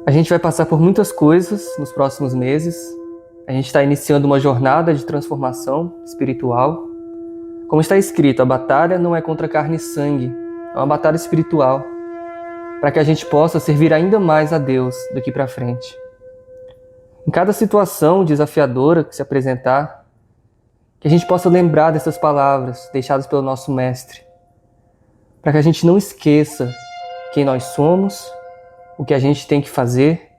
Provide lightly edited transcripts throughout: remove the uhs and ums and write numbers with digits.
A gente vai passar por muitas coisas nos próximos meses. A gente está iniciando uma jornada de transformação espiritual. Como está escrito, a batalha não é contra carne e sangue, é uma batalha espiritual, para que a gente possa servir ainda mais a Deus daqui para frente. Em cada situação desafiadora que se apresentar, que a gente possa lembrar dessas palavras deixadas pelo nosso Mestre, para que a gente não esqueça quem nós somos, o que a gente tem que fazer,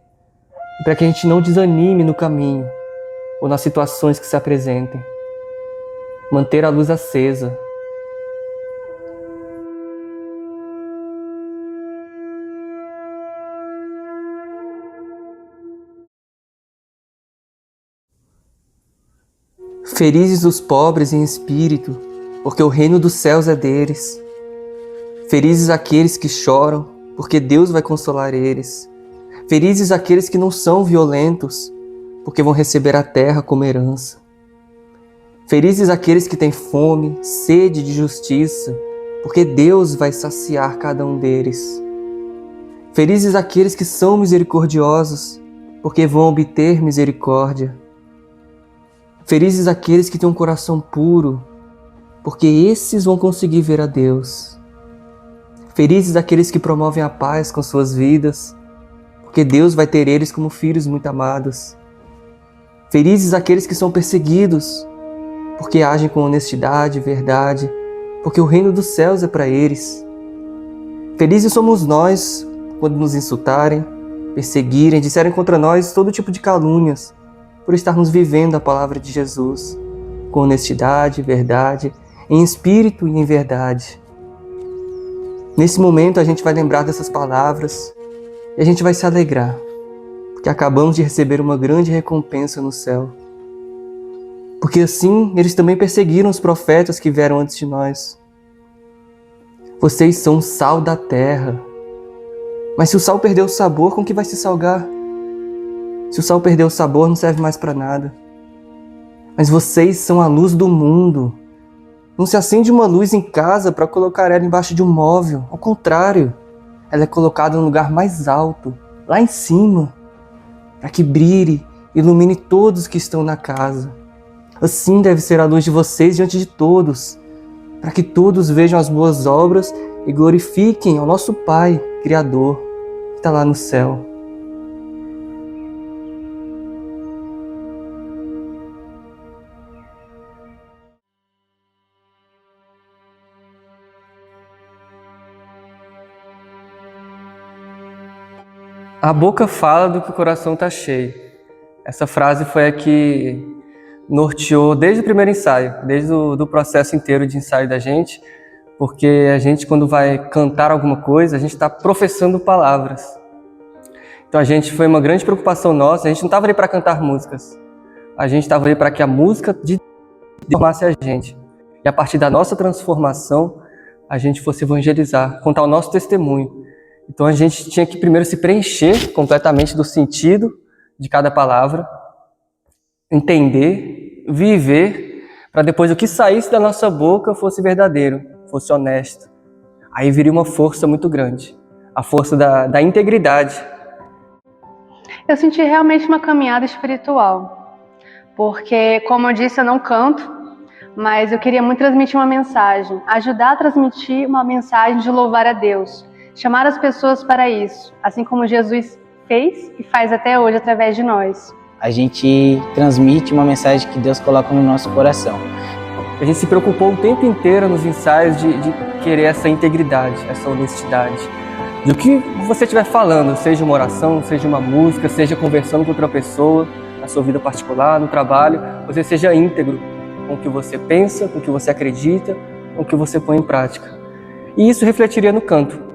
e para que a gente não desanime no caminho ou nas situações que se apresentem. Manter a luz acesa. Felizes os pobres em espírito, porque o reino dos céus é deles. Felizes aqueles que choram, porque Deus vai consolar eles. Felizes aqueles que não são violentos, porque vão receber a terra como herança. Felizes aqueles que têm fome, sede de justiça, porque Deus vai saciar cada um deles. Felizes aqueles que são misericordiosos, porque vão obter misericórdia. Felizes aqueles que têm um coração puro, porque esses vão conseguir ver a Deus. Felizes aqueles que promovem a paz com suas vidas, porque Deus vai ter eles como filhos muito amados. Felizes aqueles que são perseguidos, porque agem com honestidade e verdade, porque o reino dos céus é para eles. Felizes somos nós quando nos insultarem, perseguirem, disserem contra nós todo tipo de calúnias, por estarmos vivendo a palavra de Jesus, com honestidade, verdade, em espírito e em verdade. Nesse momento a gente vai lembrar dessas palavras e a gente vai se alegrar, porque acabamos de receber uma grande recompensa no céu. Porque assim eles também perseguiram os profetas que vieram antes de nós. Vocês são o sal da terra. Mas se o sal perder o sabor, com que vai se salgar? Se o sal perder o sabor, não serve mais para nada. Mas vocês são a luz do mundo. Não se acende uma luz em casa para colocar ela embaixo de um móvel. Ao contrário, ela é colocada no lugar mais alto, lá em cima, para que brilhe e ilumine todos que estão na casa. Assim deve ser a luz de vocês diante de todos, para que todos vejam as boas obras e glorifiquem ao nosso Pai, Criador, que está lá no céu. A boca fala do que o coração está cheio. Essa frase foi a que norteou desde o primeiro ensaio, desde o processo inteiro de ensaio da gente, porque a gente, quando vai cantar alguma coisa, a gente está professando palavras. Então foi uma grande preocupação nossa, a gente não estava ali para cantar músicas, a gente estava ali para que a música de Deus transformasse a gente. E a partir da nossa transformação, a gente fosse evangelizar, contar o nosso testemunho. Então a gente tinha que primeiro se preencher completamente do sentido de cada palavra, entender, viver, para depois o que saísse da nossa boca fosse verdadeiro, fosse honesto. Aí viria uma força muito grande, a força da integridade. Eu senti realmente uma caminhada espiritual, porque, como eu disse, eu não canto, mas eu queria muito transmitir uma mensagem, ajudar a transmitir uma mensagem de louvar a Deus, chamar as pessoas para isso, assim como Jesus fez e faz até hoje através de nós. A gente transmite uma mensagem que Deus coloca no nosso coração. A gente se preocupou o tempo inteiro nos ensaios de querer essa integridade, essa honestidade. Do que você estiver falando, seja uma oração, seja uma música, seja conversando com outra pessoa, na sua vida particular, no trabalho, você seja íntegro com o que você pensa, com o que você acredita, com o que você põe em prática. E isso refletiria no canto.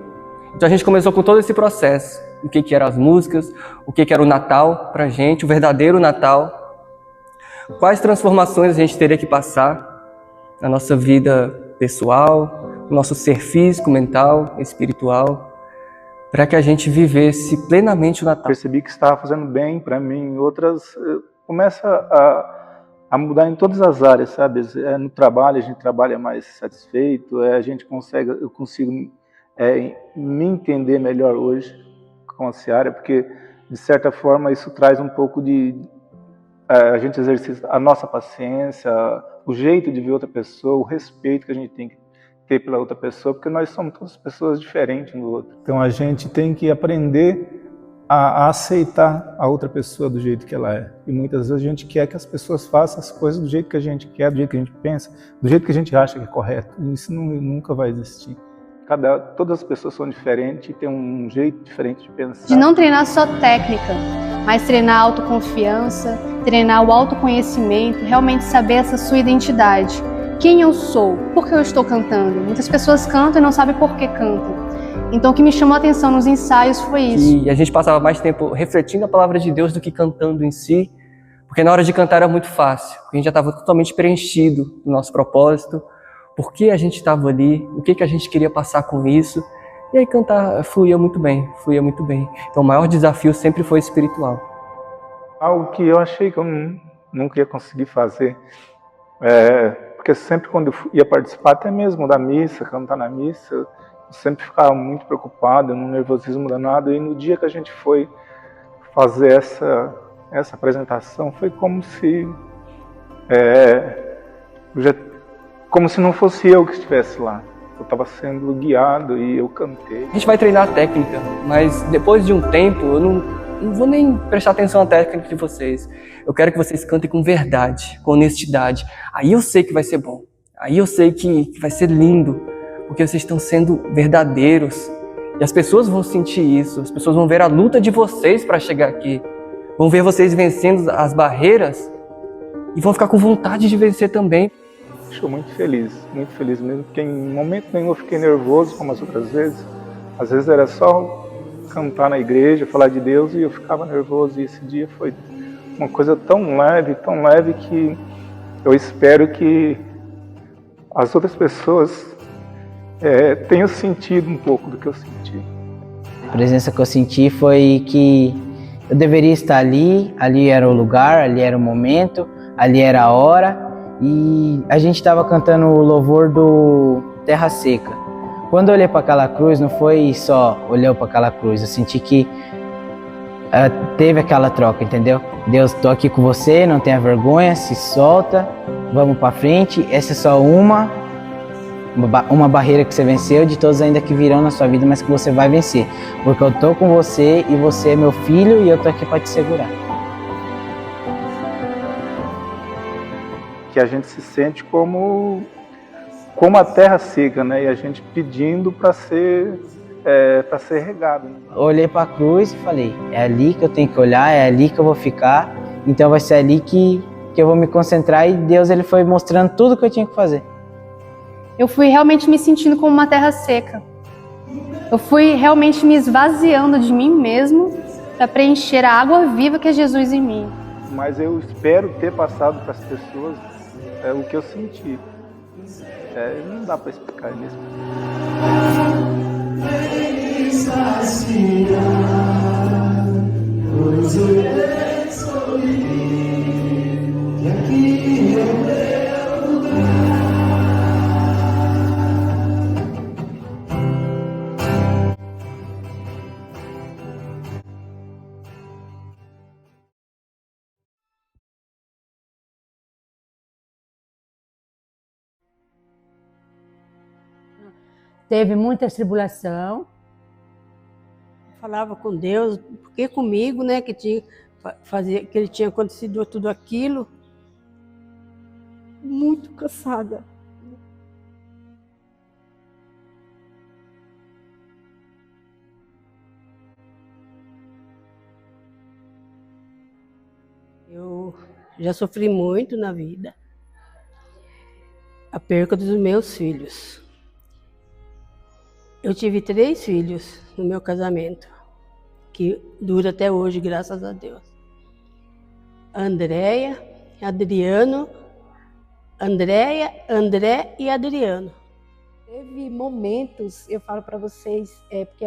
Então a gente começou com todo esse processo, o que eram as músicas, o que era o Natal pra gente, o verdadeiro Natal, quais transformações a gente teria que passar na nossa vida pessoal, no nosso ser físico, mental, espiritual, para que a gente vivesse plenamente o Natal. Percebi que estava fazendo bem para mim, outras começa a mudar em todas as áreas, sabe? No trabalho a gente trabalha mais satisfeito, eu consigo me entender melhor hoje com a Ciara, porque, de certa forma, isso traz um pouco de... a gente exercita a nossa paciência, o jeito de ver outra pessoa, o respeito que a gente tem que ter pela outra pessoa, porque nós somos todas pessoas diferentes um do outro. Então a gente tem que aprender a aceitar a outra pessoa do jeito que ela é. E muitas vezes a gente quer que as pessoas façam as coisas do jeito que a gente quer, do jeito que a gente pensa, do jeito que a gente acha que é correto. E isso nunca vai existir. Todas as pessoas são diferentes e têm um jeito diferente de pensar. De não treinar só técnica, mas treinar a autoconfiança, treinar o autoconhecimento, realmente saber essa sua identidade. Quem eu sou? Por que eu estou cantando? Muitas pessoas cantam e não sabem por que cantam. Então o que me chamou a atenção nos ensaios foi isso. E a gente passava mais tempo refletindo a palavra de Deus do que cantando em si, porque na hora de cantar era muito fácil, porque a gente já estava totalmente preenchido do nosso propósito, por que a gente estava ali, o que a gente queria passar com isso, e aí cantar fluía muito bem. Então o maior desafio sempre foi espiritual. Algo que eu achei que eu nunca ia conseguir fazer, porque sempre quando eu ia participar, até mesmo da missa, cantar na missa, eu sempre ficava muito preocupado, num nervosismo danado, e no dia que a gente foi fazer essa apresentação, foi como se como se não fosse eu que estivesse lá. Eu estava sendo guiado e eu cantei. A gente vai treinar a técnica, mas depois de um tempo, eu não vou nem prestar atenção na técnica de vocês. Eu quero que vocês cantem com verdade, com honestidade. Aí eu sei que vai ser bom. Aí eu sei que vai ser lindo, porque vocês estão sendo verdadeiros. E as pessoas vão sentir isso. As pessoas vão ver a luta de vocês para chegar aqui. Vão ver vocês vencendo as barreiras e vão ficar com vontade de vencer também. Estou muito feliz mesmo, porque em momento nenhum eu fiquei nervoso como as outras vezes. Às vezes era só cantar na igreja, falar de Deus, e eu ficava nervoso. E esse dia foi uma coisa tão leve que eu espero que as outras pessoas tenham sentido um pouco do que eu senti. A presença que eu senti foi que eu deveria estar ali era o lugar, ali era o momento, ali era a hora. E a gente estava cantando o louvor do Terra Seca. Quando eu olhei para aquela cruz, não foi só olhar para aquela cruz, eu senti que teve aquela troca, entendeu? Deus, tô aqui com você, não tenha vergonha, se solta, vamos para frente. Essa é só uma barreira que você venceu, de todos ainda que virão na sua vida, mas que você vai vencer. Porque eu tô com você e você é meu filho e eu tô aqui para te segurar. Que a gente se sente como a terra seca, né? E a gente pedindo para ser regado. Né? Olhei para a cruz e falei, é ali que eu tenho que olhar, é ali que eu vou ficar, então vai ser ali que eu vou me concentrar. E Deus, ele foi mostrando tudo que eu tinha que fazer. Eu fui realmente me sentindo como uma terra seca. Eu fui realmente me esvaziando de mim mesmo para preencher a água viva que é Jesus em mim. Mas eu espero ter passado para as pessoas o que eu senti. Não dá para explicar isso. Teve muita tribulação. Falava com Deus, porque comigo, né, que ele tinha acontecido tudo aquilo. Muito cansada. Eu já sofri muito na vida. A perda dos meus filhos. Eu tive 3 filhos no meu casamento, que dura até hoje, graças a Deus. Andréia, André e Adriano. Teve momentos, eu falo para vocês, porque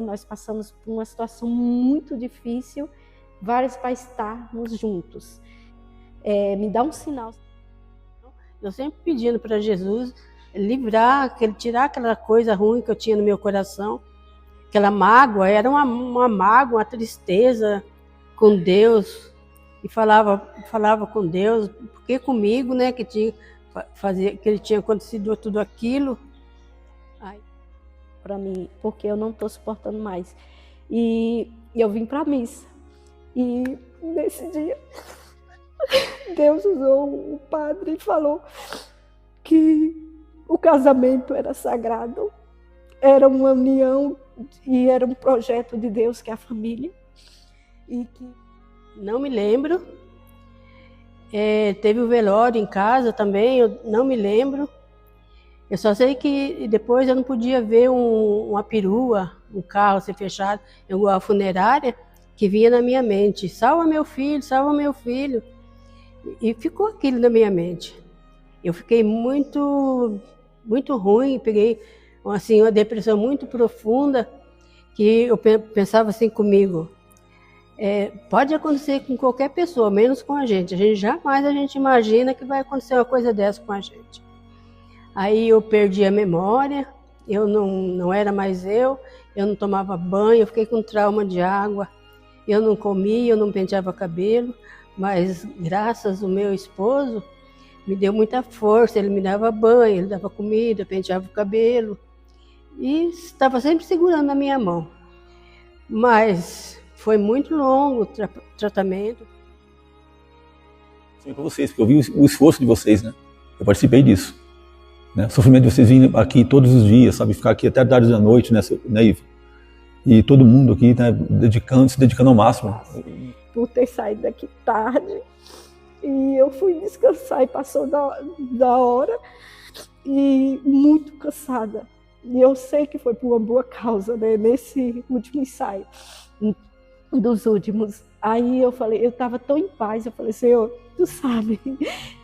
nós passamos por uma situação muito difícil, vários para estarmos juntos. Me dá um sinal. Eu sempre pedindo para Jesus livrar, tirar aquela coisa ruim que eu tinha no meu coração, aquela mágoa, era uma mágoa, uma tristeza com Deus, e falava com Deus, porque comigo, né, que ele tinha acontecido tudo aquilo. Para mim, porque eu não estou suportando mais. E eu vim para a missa. E nesse dia, Deus usou o padre e falou que o casamento era sagrado, era uma união e era um projeto de Deus, que é a família. E que não me lembro. Teve o velório em casa também, eu não me lembro. Eu só sei que depois eu não podia ver uma perua, um carro ser fechado, a funerária, que vinha na minha mente. Salva meu filho, salva meu filho. E ficou aquilo na minha mente. Eu fiquei muito, muito ruim, peguei assim, uma depressão muito profunda, que eu pensava assim comigo, pode acontecer com qualquer pessoa, menos com a gente. Jamais a gente imagina que vai acontecer uma coisa dessa com a gente. Aí eu perdi a memória, eu não era mais eu não tomava banho, eu fiquei com trauma de água, eu não comia, eu não penteava cabelo, mas graças ao meu esposo, me deu muita força, ele me dava banho, ele dava comida, penteava o cabelo, e estava sempre segurando a minha mão. Mas foi muito longo o tratamento. Sim, para vocês, porque eu vi o esforço de vocês, né? Eu participei disso. Né? O sofrimento de vocês vindo aqui todos os dias, sabe? Ficar aqui até tarde da noite, né, Ivo? E todo mundo aqui, né, se dedicando ao máximo. Por ter saído daqui tarde, e eu fui descansar e passou da hora, e muito cansada. E eu sei que foi por uma boa causa, né? Nesse último ensaio, dos últimos. Aí eu falei, eu estava tão em paz, eu falei, Senhor, tu sabe,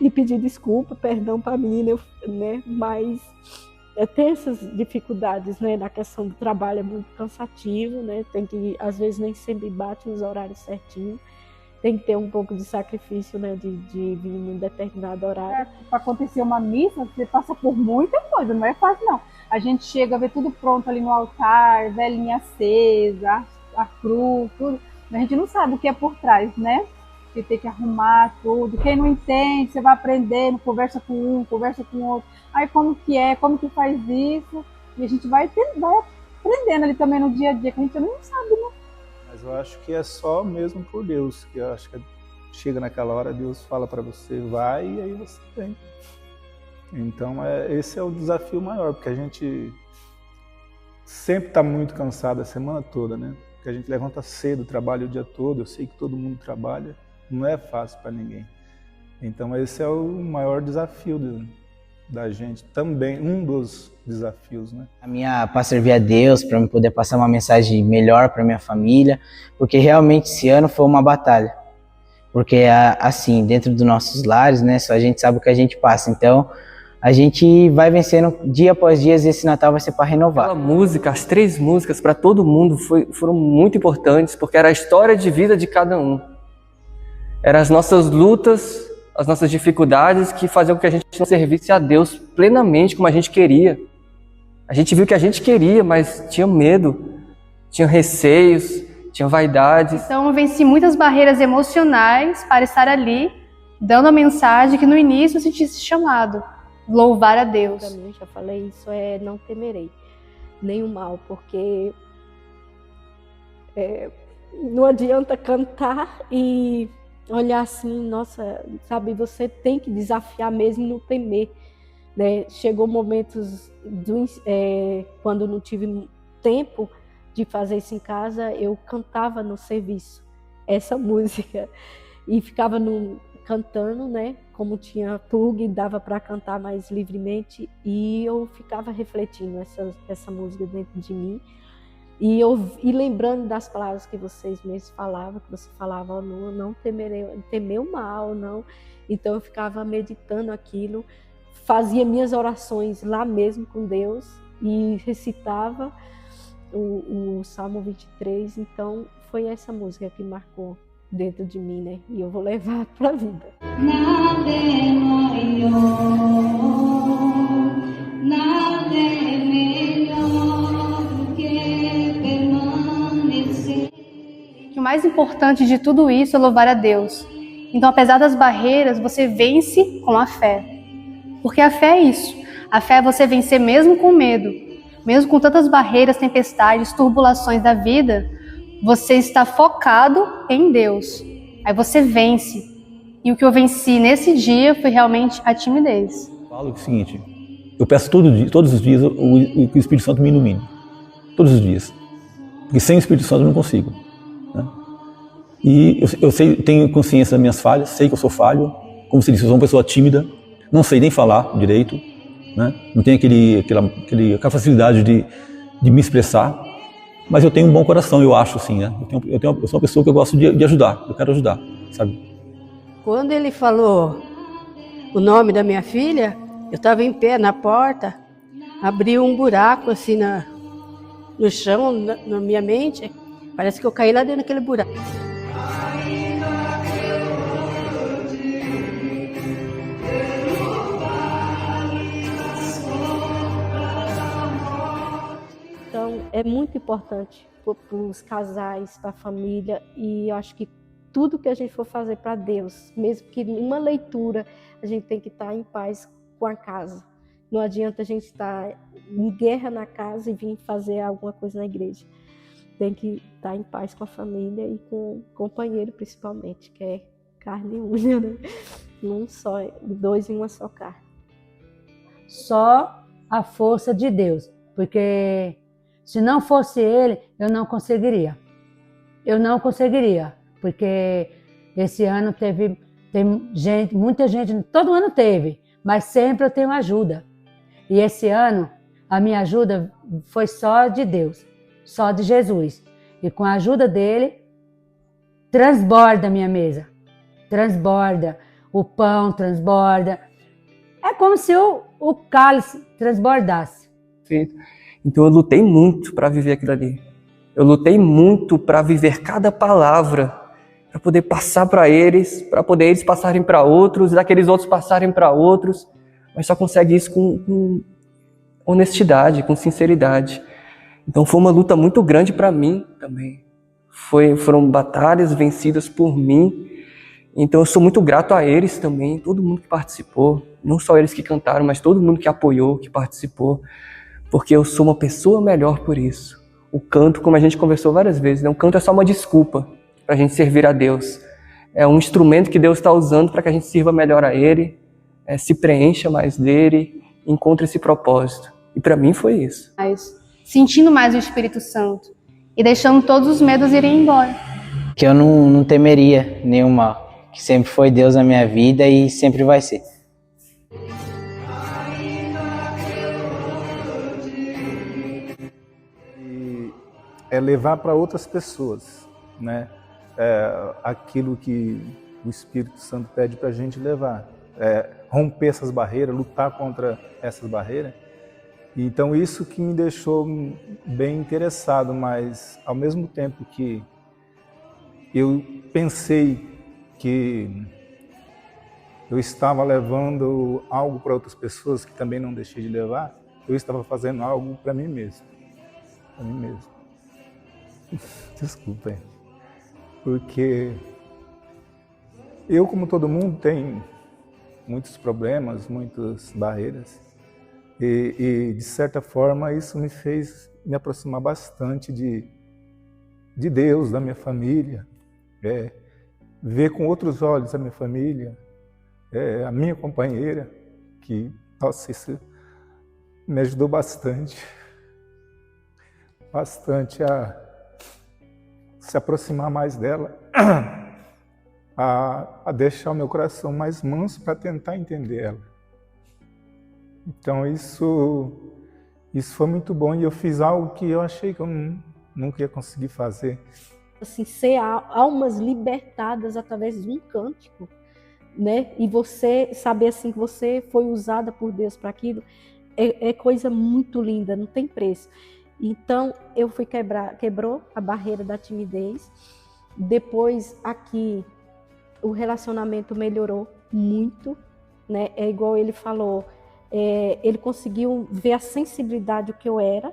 e pedi desculpa, perdão para mim, né? Mas tem essas dificuldades, né? Na questão do trabalho é muito cansativo, né? Tem que, às vezes, nem sempre bate os horários certinho. Tem que ter um pouco de sacrifício, né? De vir em um determinado horário. Para acontecer uma missa, você passa por muita coisa, não é fácil, não. A gente chega a ver tudo pronto ali no altar, velinha acesa, a cruz, tudo. A gente não sabe o que é por trás, né? Você tem que arrumar tudo. Quem não entende, você vai aprendendo, conversa com um, conversa com outro. Aí como que faz isso? E a gente vai aprendendo ali também no dia a dia, que a gente também não sabe, né? Mas eu acho que é só mesmo por Deus, que eu acho que chega naquela hora, Deus fala para você, vai, e aí você vem. Então esse é o desafio maior, porque a gente sempre está muito cansado a semana toda, né? Porque a gente levanta cedo, trabalha o dia todo, eu sei que todo mundo trabalha, não é fácil para ninguém. Então esse é o maior desafio da gente, também um dos desafios, né? Para servir a Deus, para eu poder passar uma mensagem melhor para minha família, porque realmente esse ano foi uma batalha. Porque assim, dentro dos nossos lares, né, só a gente sabe o que a gente passa. Então, a gente vai vencendo dia após dia, e esse Natal vai ser para renovar. Aquela música, as 3 músicas para todo mundo foram muito importantes, porque era a história de vida de cada um. Eram as nossas lutas, as nossas dificuldades que faziam com que a gente não servisse a Deus plenamente como a gente queria. A gente viu que a gente queria, mas tinha medo, tinha receios, tinha vaidades. Então eu venci muitas barreiras emocionais para estar ali, dando a mensagem que no início eu senti esse chamado, louvar a Deus. Eu já falei isso, não temerei nenhum mal, porque não adianta cantar e olhar assim, nossa, sabe, você tem que desafiar mesmo e não temer, né? Chegou momentos quando não tive tempo de fazer isso em casa, eu cantava no serviço essa música e ficava cantando, né? Como tinha plug, dava para cantar mais livremente, e eu ficava refletindo essa música dentro de mim. E lembrando das palavras que vocês mesmos falavam, que você falava, não temer o mal, não. Então eu ficava meditando aquilo, fazia minhas orações lá mesmo com Deus e recitava o Salmo 23. Então foi essa música que marcou dentro de mim, né? E eu vou levar para a vida. nada é melhor do que permanecer. Que o mais importante de tudo isso é louvar a Deus. Então, apesar das barreiras, você vence com a fé. Porque a fé é isso. A fé é você vencer mesmo com medo. Mesmo com tantas barreiras, tempestades, turbulações da vida, você está focado em Deus. Aí você vence. E o que eu venci nesse dia foi realmente a timidez. Falo o seguinte, eu peço todos os dias que o Espírito Santo me ilumine. Todos os dias. Porque sem o Espírito Santo eu não consigo. Né? E eu sei, tenho consciência das minhas falhas, sei que eu sou falho. Como se disse, eu sou uma pessoa tímida, não sei nem falar direito, né? Não tenho aquela facilidade de me expressar. Mas eu tenho um bom coração, eu acho, assim, né? Eu sou uma pessoa que eu gosto de ajudar, eu quero ajudar, sabe? Quando ele falou o nome da minha filha, eu estava em pé na porta, abriu um buraco assim no chão, na minha mente. Parece que eu caí lá dentro daquele buraco. Então, é muito importante para os casais, para a família, e eu acho que tudo que a gente for fazer para Deus, mesmo que numa leitura, a gente tem que estar em paz com a casa. Não adianta a gente estar em guerra na casa e vir fazer alguma coisa na igreja. Tem que estar em paz com a família e com o companheiro, principalmente, que é carne e unha, né? Num só, dois em uma só carne. Só a força de Deus, porque se não fosse Ele, eu não conseguiria. Eu não conseguiria, porque esse ano tem gente, muita gente, todo ano teve, mas sempre eu tenho ajuda. E esse ano, a minha ajuda foi só de Deus, só de Jesus. E com a ajuda dele, transborda a minha mesa. Transborda, o pão transborda. É como se o cálice transbordasse. Então eu lutei muito para viver aquilo ali. Eu lutei muito para viver cada palavra, para poder passar para eles, para poder eles passarem para outros, daqueles outros passarem para outros. Mas só consegue isso com honestidade, com sinceridade. Então foi uma luta muito grande para mim também. Foram batalhas vencidas por mim. Então eu sou muito grato a eles também, todo mundo que participou. Não só eles que cantaram, mas todo mundo que apoiou, que participou. Porque eu sou uma pessoa melhor por isso. O canto, como a gente conversou várias vezes, né? O canto é só uma desculpa para a gente servir a Deus. É um instrumento que Deus está usando para que a gente sirva melhor a Ele, se preencha mais dele, encontre esse propósito. E para mim foi isso. Sentindo mais o Espírito Santo e deixando todos os medos irem embora. Que eu não temeria nenhum mal, que sempre foi Deus na minha vida e sempre vai ser. E é levar para outras pessoas, né? Aquilo que o Espírito Santo pede para a gente levar. Romper essas barreiras, lutar contra essas barreiras. Então isso que me deixou bem interessado, mas ao mesmo tempo que eu pensei que eu estava levando algo para outras pessoas que também não deixei de levar, eu estava fazendo algo para mim mesmo. Para mim mesmo. Desculpem. Porque eu, como todo mundo, tenho muitos problemas, muitas barreiras. E de certa forma, isso me fez me aproximar bastante de Deus, da minha família. Ver com outros olhos a minha família, a minha companheira, que, nossa, isso me ajudou bastante a se aproximar mais dela, a deixar o meu coração mais manso para tentar entender ela. Então isso foi muito bom e eu fiz algo que eu achei que eu nunca ia conseguir fazer. Assim, ser almas libertadas através de um cântico, né? E você saber assim que você foi usada por Deus para aquilo, é coisa muito linda, não tem preço. Então eu fui quebrou a barreira da timidez. Depois aqui o relacionamento melhorou muito, né? É igual ele falou, ele conseguiu ver a sensibilidade do que eu era,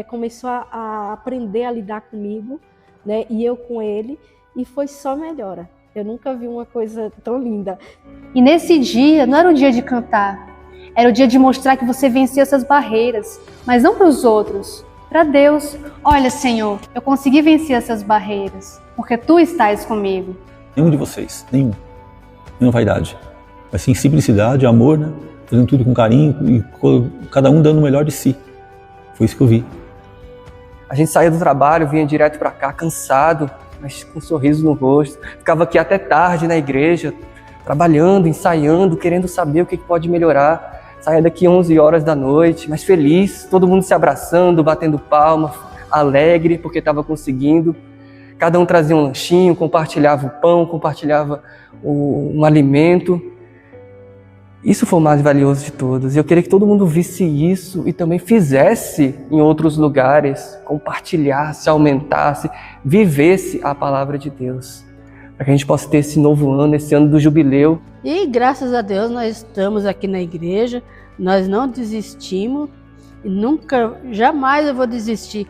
começou a aprender a lidar comigo, né? E eu com ele, e foi só melhora. Eu nunca vi uma coisa tão linda. E nesse dia, não era o dia de cantar, era o dia de mostrar que você venceu essas barreiras, mas não para os outros, para Deus. Olha, Senhor, eu consegui vencer essas barreiras, porque Tu estás comigo. Nenhum de vocês, nenhuma vaidade, mas sim simplicidade, amor, né? Fazendo tudo com carinho e cada um dando o melhor de si. Foi isso que eu vi. A gente saía do trabalho, vinha direto para cá, cansado, mas com um sorriso no rosto. Ficava aqui até tarde na igreja, trabalhando, ensaiando, querendo saber o que pode melhorar. Saía daqui 11 horas da noite, mas feliz, todo mundo se abraçando, batendo palma, alegre porque estava conseguindo. Cada um trazia um lanchinho, compartilhava o pão, compartilhava um alimento. Isso foi o mais valioso de todos. E eu queria que todo mundo visse isso e também fizesse em outros lugares, compartilhasse, aumentasse, vivesse a palavra de Deus. Para que a gente possa ter esse novo ano, esse ano do jubileu. E graças a Deus nós estamos aqui na igreja, nós não desistimos, e nunca, jamais eu vou desistir.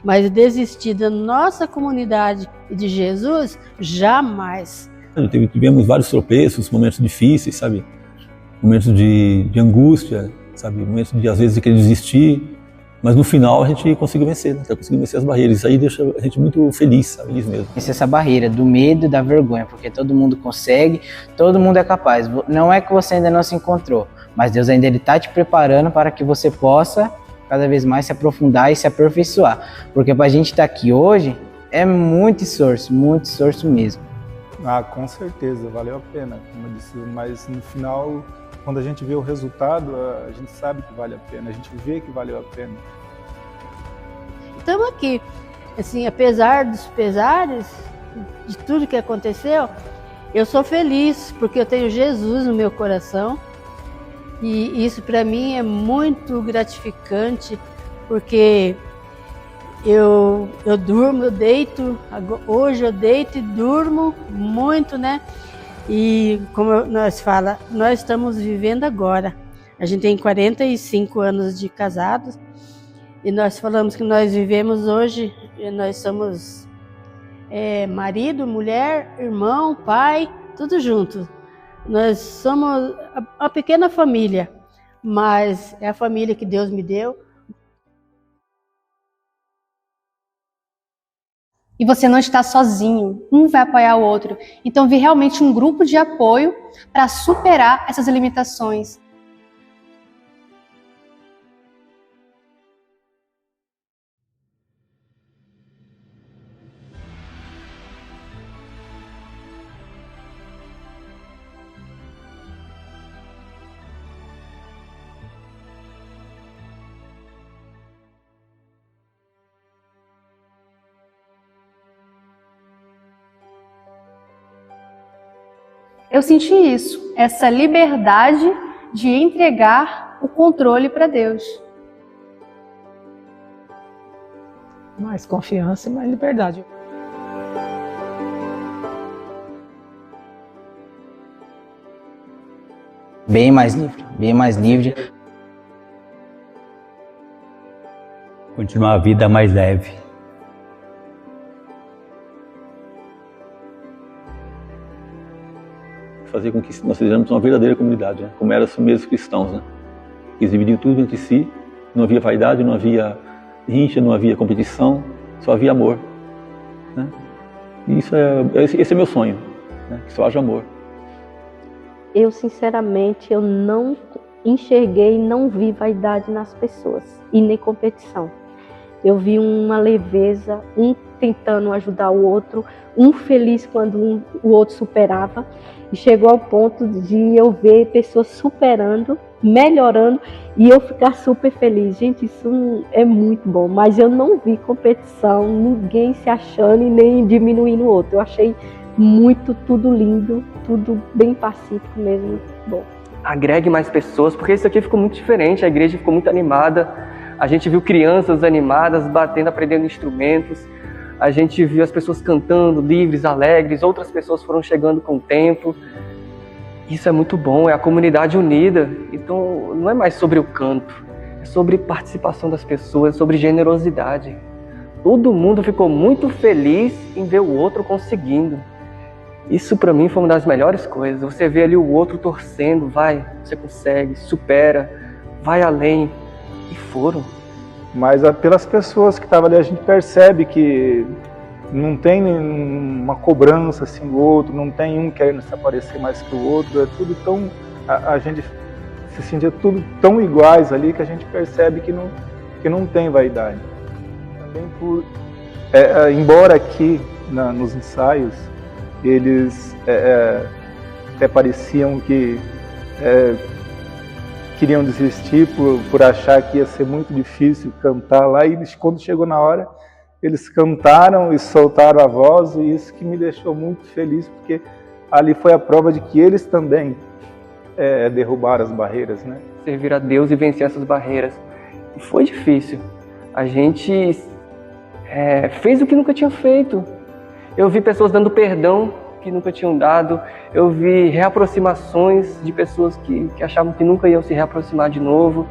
Mas desistir da nossa comunidade e de Jesus, jamais. Tivemos vários tropeços, momentos difíceis, sabe? Momentos de angústia, sabe? Momentos de, às vezes, de querer desistir. Mas no final a gente conseguiu vencer, né? Conseguiu vencer as barreiras. Isso aí deixa a gente muito feliz, sabe? Feliz mesmo. Essa barreira do medo e da vergonha, porque todo mundo consegue, todo mundo é capaz. Não é que você ainda não se encontrou, mas Deus ainda está te preparando para que você possa cada vez mais se aprofundar e se aperfeiçoar. Porque para a gente estar aqui hoje é muito esforço mesmo. Ah, com certeza, valeu a pena, como eu disse, mas no final, quando a gente vê o resultado, a gente sabe que vale a pena, a gente vê que valeu a pena. Estamos aqui, assim, apesar dos pesares, de tudo que aconteceu, eu sou feliz porque eu tenho Jesus no meu coração e isso para mim é muito gratificante porque eu durmo, eu deito, hoje eu deito e durmo muito, né? E como nós fala, nós estamos vivendo agora. A gente tem 45 anos de casados e nós falamos que nós vivemos hoje, nós somos marido, mulher, irmão, pai, tudo junto. Nós somos uma pequena família, mas é a família que Deus me deu. E você não está sozinho, um vai apoiar o outro. Então, vi realmente um grupo de apoio para superar essas limitações. Eu senti isso, essa liberdade de entregar o controle para Deus. Mais confiança e mais liberdade. Bem mais livre, bem mais livre. Continuar a vida mais leve. Fazer com que nós sejamos uma verdadeira comunidade, né? Como eram os primeiros cristãos, né? Eles dividiam tudo entre si, não havia vaidade, não havia rincha, não havia competição, só havia amor, né? E esse é meu sonho, né? Que só haja amor. Eu, sinceramente, eu não enxerguei, não vi vaidade nas pessoas e nem competição. Eu vi uma leveza, um tentando ajudar o outro, um feliz quando o outro superava. E chegou ao ponto de eu ver pessoas superando, melhorando e eu ficar super feliz. Gente, isso é muito bom. Mas eu não vi competição, ninguém se achando e nem diminuindo o outro. Eu achei tudo lindo, tudo bem pacífico mesmo, bom. Agregue mais pessoas, porque isso aqui ficou muito diferente, a igreja ficou muito animada. A gente viu crianças animadas, batendo, aprendendo instrumentos. A gente viu as pessoas cantando, livres, alegres. Outras pessoas foram chegando com o tempo. Isso é muito bom, é a comunidade unida. Então não é mais sobre o canto, é sobre participação das pessoas, é sobre generosidade. Todo mundo ficou muito feliz em ver o outro conseguindo. Isso para mim foi uma das melhores coisas. Você vê ali o outro torcendo, vai, você consegue, supera, vai além. E foram. Mas pelas pessoas que estavam ali, a gente percebe que não tem uma cobrança assim do outro, não tem um querendo se aparecer mais que o outro, é tudo tão... A gente se sentia tudo tão iguais ali que a gente percebe que não tem vaidade. Também embora aqui nos ensaios eles até pareciam que queriam desistir por achar que ia ser muito difícil cantar lá, e quando chegou na hora, eles cantaram e soltaram a voz, e isso que me deixou muito feliz, porque ali foi a prova de que eles também derrubaram as barreiras, né? Servir a Deus e vencer essas barreiras. E foi difícil. A gente fez o que nunca tinha feito. Eu vi pessoas dando perdão que nunca tinham dado. Eu vi reaproximações de pessoas que achavam que nunca iam se reaproximar de novo.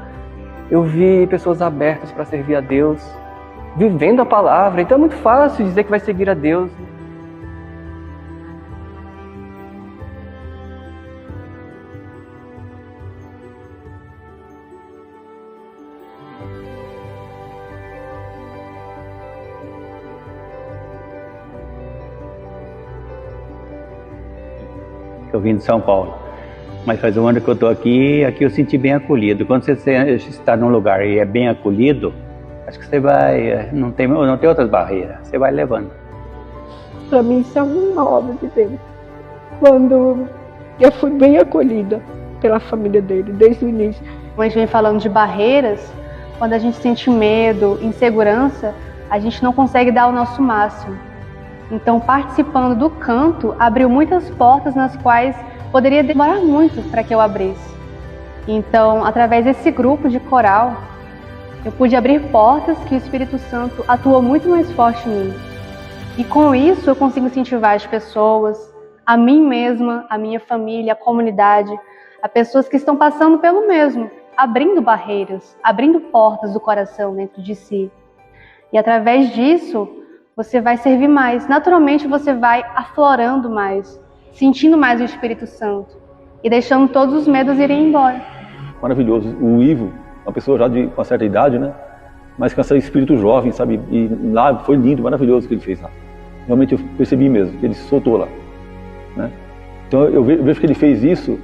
Eu vi pessoas abertas para servir a Deus, vivendo a palavra. Então é muito fácil dizer que vai seguir a Deus. Eu vim de São Paulo, mas faz um ano que eu estou aqui eu senti bem acolhido. Quando você está num lugar e é bem acolhido, acho que você vai, não tem outras barreiras, você vai levando. Para mim isso é uma obra de Deus. Quando eu fui bem acolhida pela família dele, desde o início. Como a gente vem falando de barreiras, quando a gente sente medo, insegurança, a gente não consegue dar o nosso máximo. Então, participando do canto, abriu muitas portas nas quais poderia demorar muito para que eu abrisse. Então, através desse grupo de coral, eu pude abrir portas que o Espírito Santo atuou muito mais forte em mim. E com isso, eu consigo incentivar as pessoas, a mim mesma, a minha família, a comunidade, a pessoas que estão passando pelo mesmo, abrindo barreiras, abrindo portas do coração dentro de si. E através disso, você vai servir mais. Naturalmente você vai aflorando mais, sentindo mais o Espírito Santo e deixando todos os medos irem embora. Maravilhoso. O Ivo, uma pessoa já com uma certa idade, né? Mas com esse espírito jovem, sabe? E lá foi lindo, maravilhoso o que ele fez lá. Realmente eu percebi mesmo que ele se soltou lá, né? Então eu vejo que ele fez isso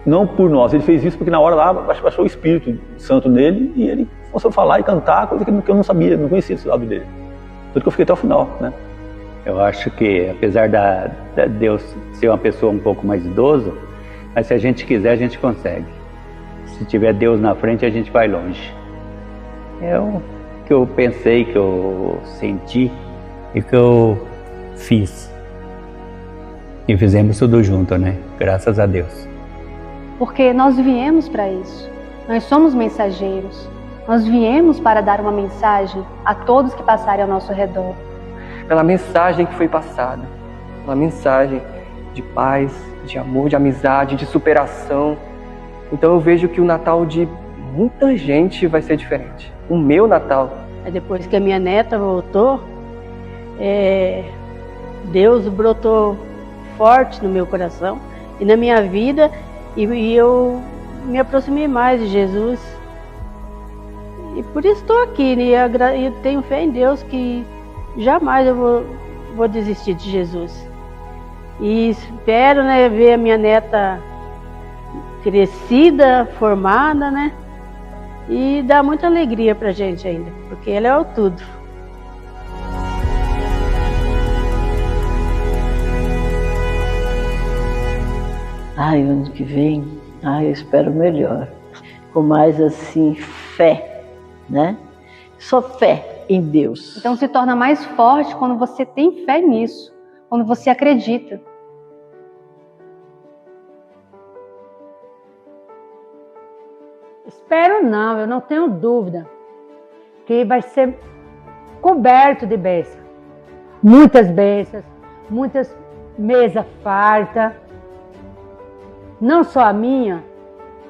não por nós, ele fez isso porque na hora lá baixou o Espírito Santo nele e ele começou a falar e cantar, coisa que eu não sabia, não conhecia esse lado dele. Tanto que eu fiquei até o final, né? Eu acho que, apesar de Deus ser uma pessoa um pouco mais idosa, mas se a gente quiser, a gente consegue. Se tiver Deus na frente, a gente vai longe. É o que eu pensei, que eu senti e que eu fiz. E fizemos tudo junto, né? Graças a Deus. Porque nós viemos para isso. Nós somos mensageiros. Nós viemos para dar uma mensagem a todos que passarem ao nosso redor. Pela mensagem que foi passada, uma mensagem de paz, de amor, de amizade, de superação. Então eu vejo que o Natal de muita gente vai ser diferente. O meu Natal. Depois que a minha neta voltou, Deus brotou forte no meu coração e na minha vida, e eu me aproximei mais de Jesus. E por isso estou aqui, né? E tenho fé em Deus que jamais eu vou desistir de Jesus. E espero, né, ver a minha neta crescida, formada, né? E dá muita alegria pra gente ainda, porque ela é o tudo. Ano que vem, eu espero melhor. Com mais assim, fé. Né? Só fé em Deus. Então se torna mais forte quando você tem fé nisso, quando você acredita. Espero não, eu não tenho dúvida que vai ser coberto de bênçãos. Muitas bênçãos, muitas mesas fartas. não só a minha,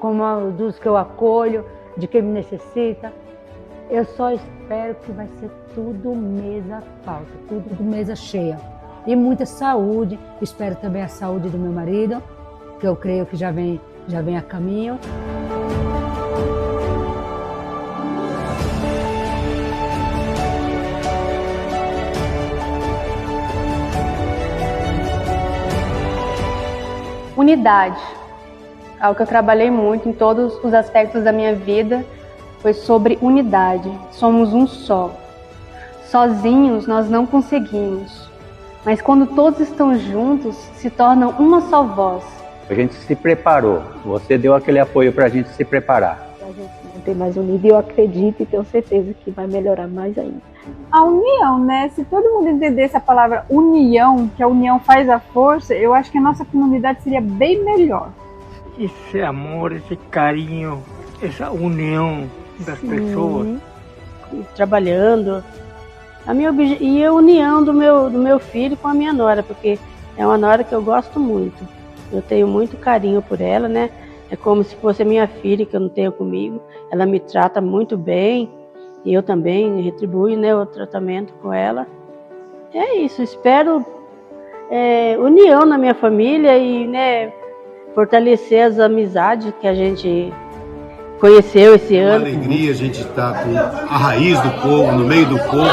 como a dos que eu acolho, de quem me necessita. Eu só espero que vai ser tudo mesa falta, tudo mesa cheia. E muita saúde, espero também a saúde do meu marido, que eu creio que já vem a caminho. Unidade. Algo que eu trabalhei muito em todos os aspectos da minha vida foi sobre unidade. Somos um só. Sozinhos nós não conseguimos, mas quando todos estão juntos, se tornam uma só voz. A gente se preparou, você deu aquele apoio para a gente se preparar. A gente manter mais unido e eu acredito e tenho certeza que vai melhorar mais ainda. A união, né? Se todo mundo entendesse a palavra união, que a união faz a força, eu acho que a nossa comunidade seria bem melhor. Esse amor, esse carinho, essa união das pessoas. E trabalhando. E a união do meu filho com a minha nora, porque é uma nora que eu gosto muito. Eu tenho muito carinho por ela, né? É como se fosse a minha filha que eu não tenho comigo. Ela me trata muito bem e eu também retribuo, né, o tratamento com ela. É isso, espero união na minha família e, né, fortalecer as amizades que a gente conheceu esse ano. É uma alegria a gente estar com a raiz do povo, no meio do povo,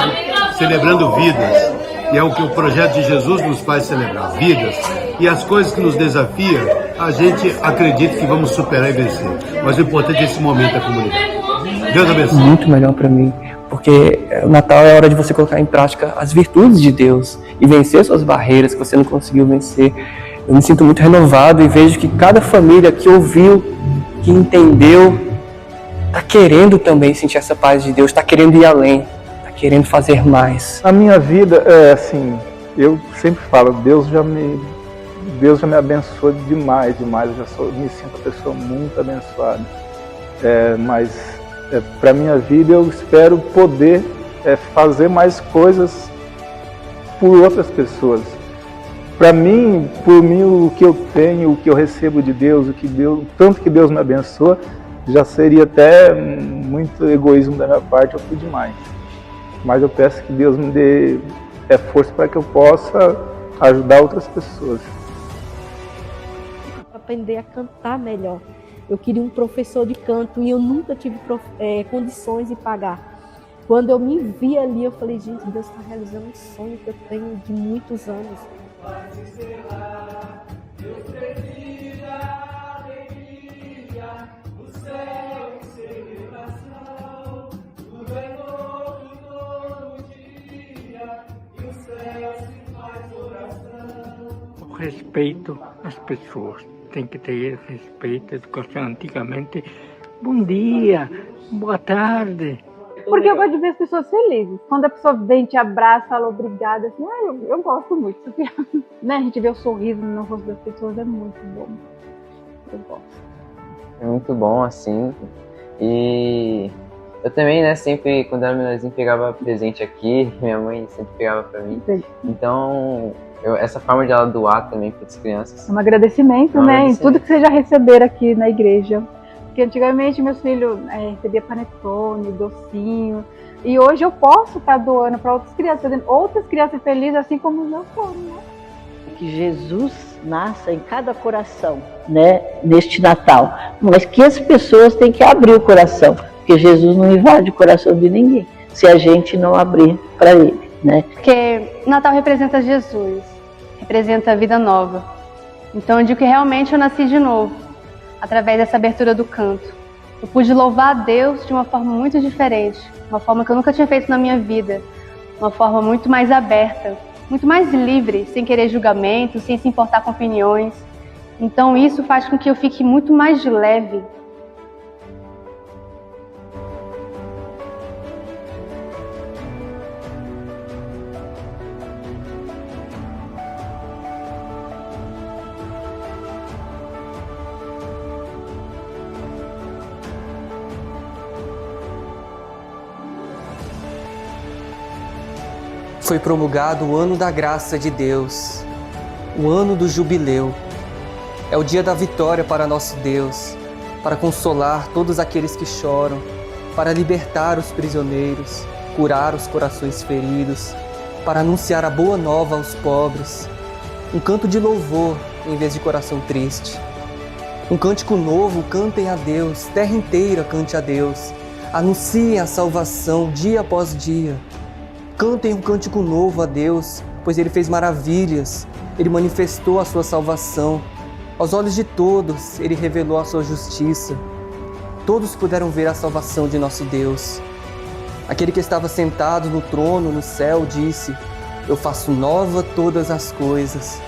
celebrando vidas. E é o que o projeto de Jesus nos faz celebrar, vidas. E as coisas que nos desafiam, a gente acredita que vamos superar e vencer. Mas o importante é esse momento da comunidade. Deus abençoe. Muito melhor para mim, porque o Natal é a hora de você colocar em prática as virtudes de Deus e vencer suas barreiras que você não conseguiu vencer. Eu me sinto muito renovado e vejo que cada família que ouviu, que entendeu, está querendo também sentir essa paz de Deus, está querendo ir além, está querendo fazer mais. A minha vida é assim, eu sempre falo, Deus já me abençoou demais, eu me sinto uma pessoa muito abençoada. Mas para minha vida eu espero poder fazer mais coisas por outras pessoas. Para mim, por mim, o que eu tenho, o que eu recebo de Deus, tanto que Deus me abençoa, já seria até muito egoísmo da minha parte, eu fui demais. Mas eu peço que Deus me dê força para que eu possa ajudar outras pessoas. Aprender a cantar melhor. Eu queria um professor de canto e eu nunca tive condições de pagar. Quando eu me vi ali, eu falei, gente, Deus está realizando um sonho que eu tenho de muitos anos. O respeito às pessoas. Tem que ter respeito, educação. Antigamente, bom dia, boa tarde. Porque eu gosto de ver as pessoas felizes. Quando a pessoa vem, te abraça, fala obrigada, assim, eu gosto muito. Né? A gente vê o sorriso no rosto das pessoas, é muito bom. Eu gosto. É muito bom, assim. E eu também, né, sempre, quando era menorzinho, pegava presente aqui. Minha mãe sempre pegava pra mim. Sim. Então, essa forma de ela doar também para as crianças. Um agradecimento, né? Em tudo que vocês já receberam aqui na igreja. Porque antigamente meus filhos recebiam panetone, docinho. E hoje eu posso estar doando para outras crianças, fazendo outras crianças felizes, assim como os meus foram, né? Que Jesus nasça em cada coração, né? Neste Natal. Mas que as pessoas têm que abrir o coração. Porque Jesus não invade o coração de ninguém, se a gente não abrir para ele, né? Porque Natal representa Jesus, representa a vida nova. Então eu digo que realmente eu nasci de novo, através dessa abertura do canto. Eu pude louvar a Deus de uma forma muito diferente, uma forma que eu nunca tinha feito na minha vida, uma forma muito mais aberta, muito mais livre, sem querer julgamento, sem se importar com opiniões. Então isso faz com que eu fique muito mais leve. Foi promulgado o ano da graça de Deus, o ano do jubileu. É o dia da vitória para nosso Deus, para consolar todos aqueles que choram, para libertar os prisioneiros, curar os corações feridos, para anunciar a boa nova aos pobres. Um canto de louvor em vez de coração triste. Um cântico novo, cantem a Deus, terra inteira cante a Deus. Anunciem a salvação dia após dia. Cantem um cântico novo a Deus, pois Ele fez maravilhas. Ele manifestou a sua salvação. Aos olhos de todos, Ele revelou a sua justiça. Todos puderam ver a salvação de nosso Deus. Aquele que estava sentado no trono no céu disse: eu faço nova todas as coisas.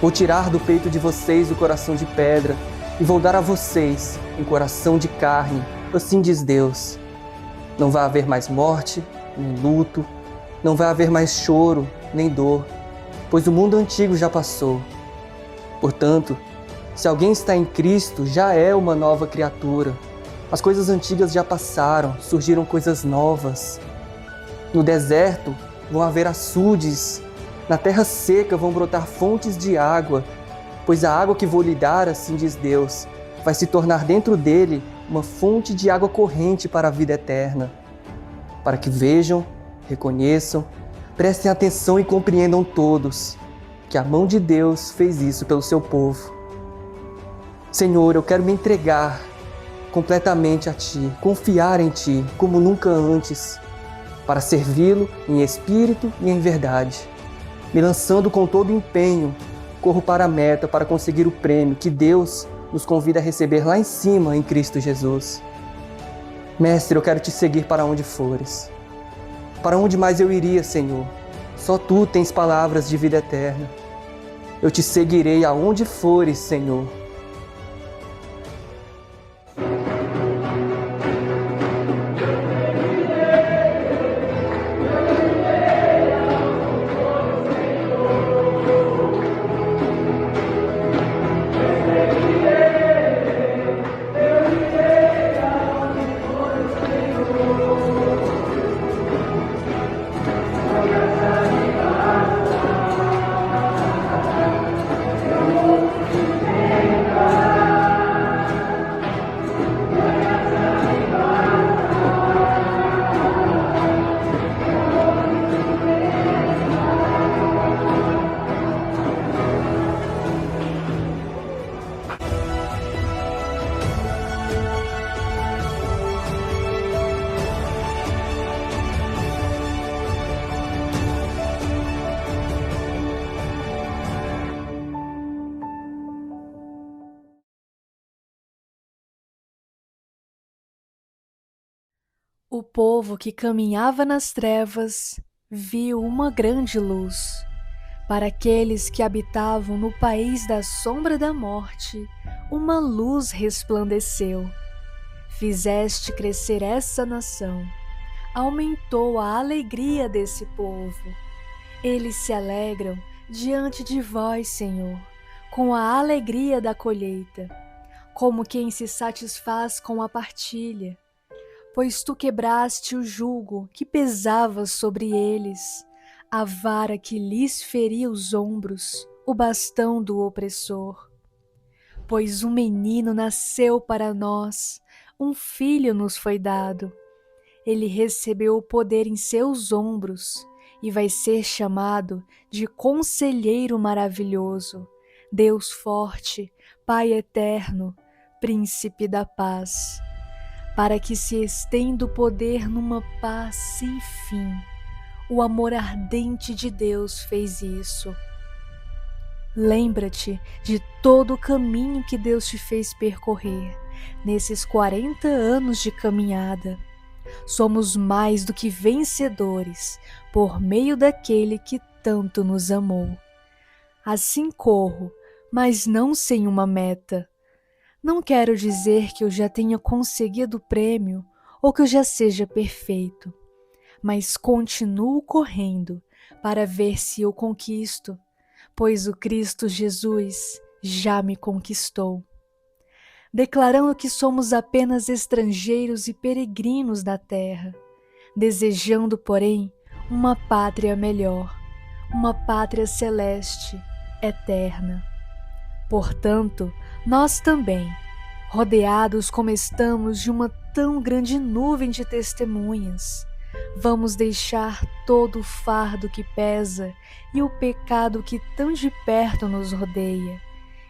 Vou tirar do peito de vocês o coração de pedra e vou dar a vocês um coração de carne, assim diz Deus. Não vai haver mais morte, nem luto, não vai haver mais choro, nem dor, pois o mundo antigo já passou. Portanto, se alguém está em Cristo, já é uma nova criatura. As coisas antigas já passaram, surgiram coisas novas. No deserto vão haver açudes, na terra seca vão brotar fontes de água, pois a água que vou lhe dar, assim diz Deus, vai se tornar dentro dele uma fonte de água corrente para a vida eterna. Para que vejam, reconheçam, prestem atenção e compreendam todos que a mão de Deus fez isso pelo seu povo. Senhor, eu quero me entregar completamente a Ti, confiar em Ti como nunca antes, para servi-lo em espírito e em verdade. Me lançando com todo empenho, corro para a meta para conseguir o prêmio que Deus nos convida a receber lá em cima em Cristo Jesus. Mestre, eu quero Te seguir para onde fores. Para onde mais eu iria, Senhor? Só Tu tens palavras de vida eterna. Eu Te seguirei aonde fores, Senhor. O povo que caminhava nas trevas viu uma grande luz. Para aqueles que habitavam no país da sombra da morte, uma luz resplandeceu. Fizeste crescer essa nação, aumentou a alegria desse povo. Eles se alegram diante de vós, Senhor, com a alegria da colheita, como quem se satisfaz com a partilha. Pois Tu quebraste o jugo que pesava sobre eles, a vara que lhes feria os ombros, o bastão do opressor. Pois um menino nasceu para nós, um filho nos foi dado. Ele recebeu o poder em seus ombros e vai ser chamado de Conselheiro Maravilhoso, Deus Forte, Pai Eterno, Príncipe da Paz. Para que se estenda o poder numa paz sem fim. O amor ardente de Deus fez isso. Lembra-te de todo o caminho que Deus te fez percorrer nesses 40 anos de caminhada. Somos mais do que vencedores por meio daquele que tanto nos amou. Assim corro, mas não sem uma meta. Não quero dizer que eu já tenha conseguido o prêmio ou que eu já seja perfeito, mas continuo correndo para ver se eu conquisto, pois o Cristo Jesus já me conquistou. Declarando que somos apenas estrangeiros e peregrinos na terra, desejando, porém, uma pátria melhor, uma pátria celeste, eterna. Portanto, nós também, rodeados como estamos de uma tão grande nuvem de testemunhas, vamos deixar todo o fardo que pesa e o pecado que tão de perto nos rodeia,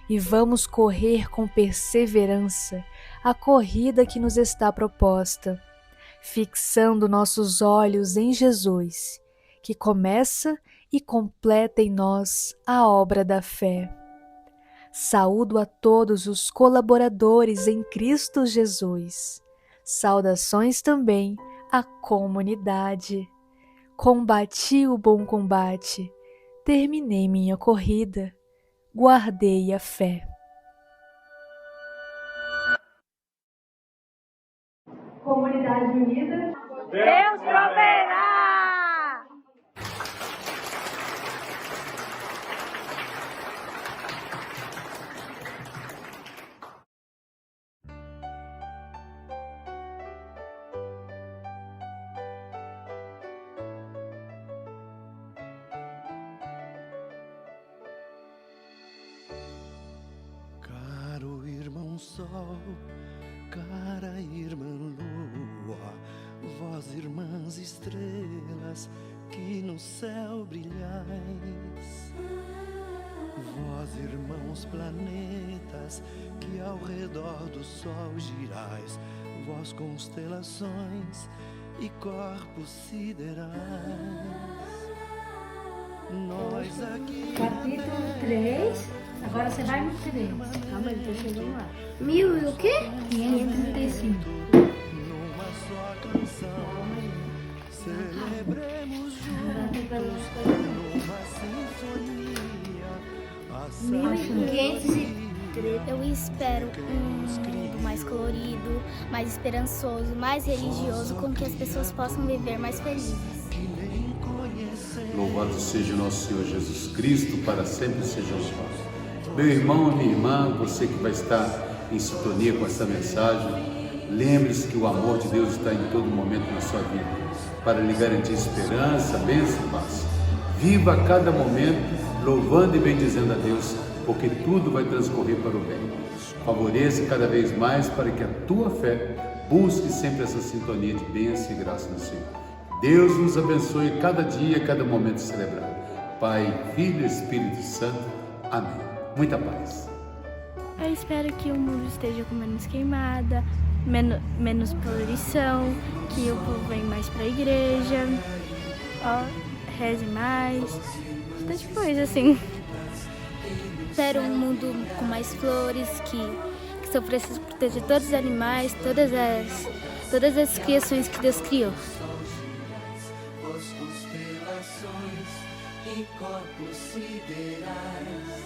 e vamos correr com perseverança a corrida que nos está proposta, fixando nossos olhos em Jesus, que começa e completa em nós a obra da fé. Saúdo a todos os colaboradores em Cristo Jesus. Saudações também à comunidade. Combati o bom combate, terminei minha corrida, guardei a fé. Comunidade unida, Deus proverá! Caro irmão Sol, cara irmã Lua, vós irmãs estrelas que no céu brilhais, vós irmãos planetas que ao redor do Sol girais, vós constelações e corpos siderais. Nós aqui. Capítulo 3, agora você vai no 3. Calma, ele tá chegando lá. 1000 e o quê? 535. Numa só canção, celebremos juntos numa sinfonia. 1503. Eu espero um mundo mais colorido, mais esperançoso, mais religioso, com que as pessoas possam viver mais felizes. Louvado seja o nosso Senhor Jesus Cristo, para sempre seja louvado. Meu irmão, minha irmã, você que vai estar em sintonia com essa mensagem, lembre-se que o amor de Deus está em todo momento na sua vida, para lhe garantir esperança, bênção e paz. Viva a cada momento, louvando e bendizendo a Deus, porque tudo vai transcorrer para o bem. Favoreça cada vez mais para que a tua fé busque sempre essa sintonia de bênção e graça no Senhor. Deus nos abençoe cada dia, cada momento celebrado. Pai, Filho e Espírito Santo. Amém. Muita paz. Eu espero que o mundo esteja com menos queimada, menos poluição, que o povo venha mais para a igreja, reze mais, bastante coisa assim. Espero um mundo com mais flores, que são precisas proteger todos os animais, todas as criações que Deus criou. E corpos siderais.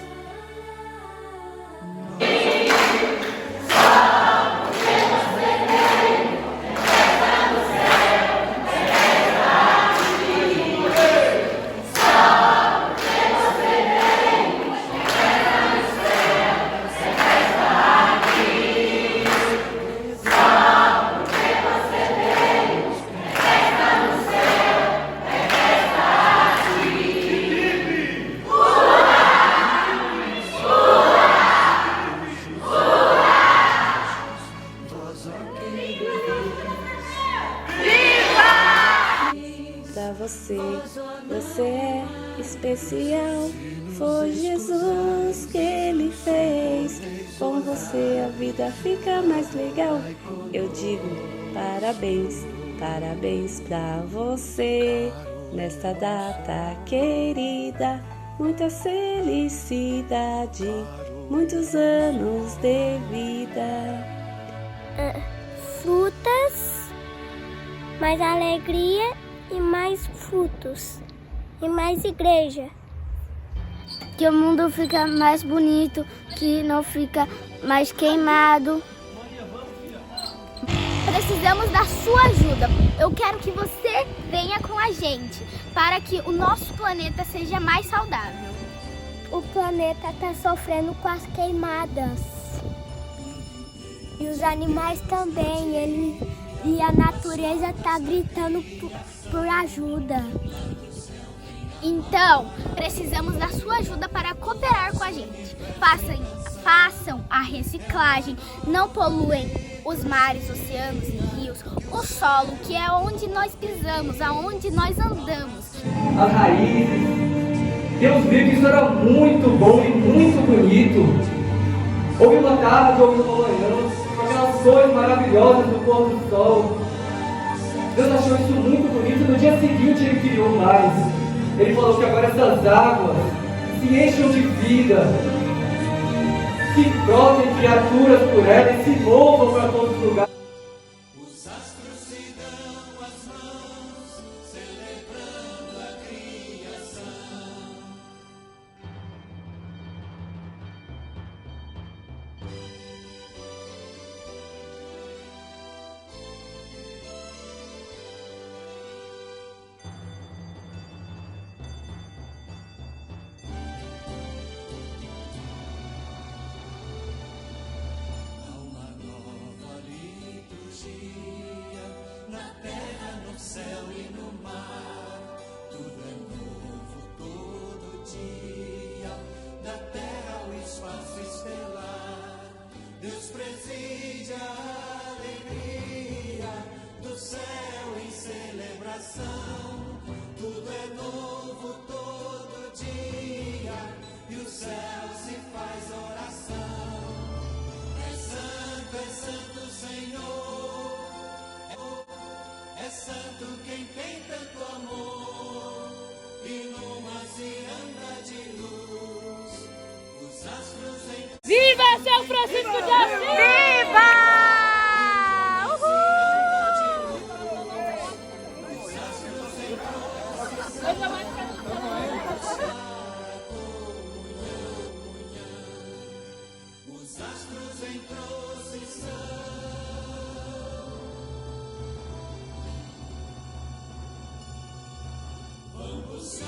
Você é especial, foi Jesus que Ele fez. Com você a vida fica mais legal. Eu digo parabéns, parabéns pra você. Nesta data querida, muita felicidade, muitos anos de vida. Frutas, mais alegria e mais frutos, e mais igreja. Que o mundo fica mais bonito, que não fica mais queimado. Precisamos da sua ajuda. Eu quero que você venha com a gente, para que o nosso planeta seja mais saudável. O planeta está sofrendo com as queimadas. E os animais também, e a natureza está gritando por ajuda. Então, precisamos da sua ajuda para cooperar com a gente. Façam a reciclagem, não poluem os mares, oceanos e rios, o solo, que é onde nós pisamos, aonde nós andamos. As raízes. Deus viu que isso era muito bom e muito bonito. Houve uma tarde, houve uma manhã, com aquelas cores maravilhosas do pôr do sol. Deus achou isso muito bonito. No dia seguinte ele criou mais. Ele falou que agora essas águas se encham de vida, que brotem criaturas por ela e se movam para todos os lugares. Os astros se dão as mãos, celebrando a criação. Na terra, no céu e no mar, tudo é novo todo dia. Da terra ao espaço estelar, Deus preside a alegria do céu em celebração. Tudo é novo todo dia e o céu se faz oração. É santo o Senhor. É santo quem tem tanto amor, e numa ciranda de luz, os astros em... Viva São Francisco de Assis! Viva! Uhul! Os astros em procissão, os astros em procissão. Vamos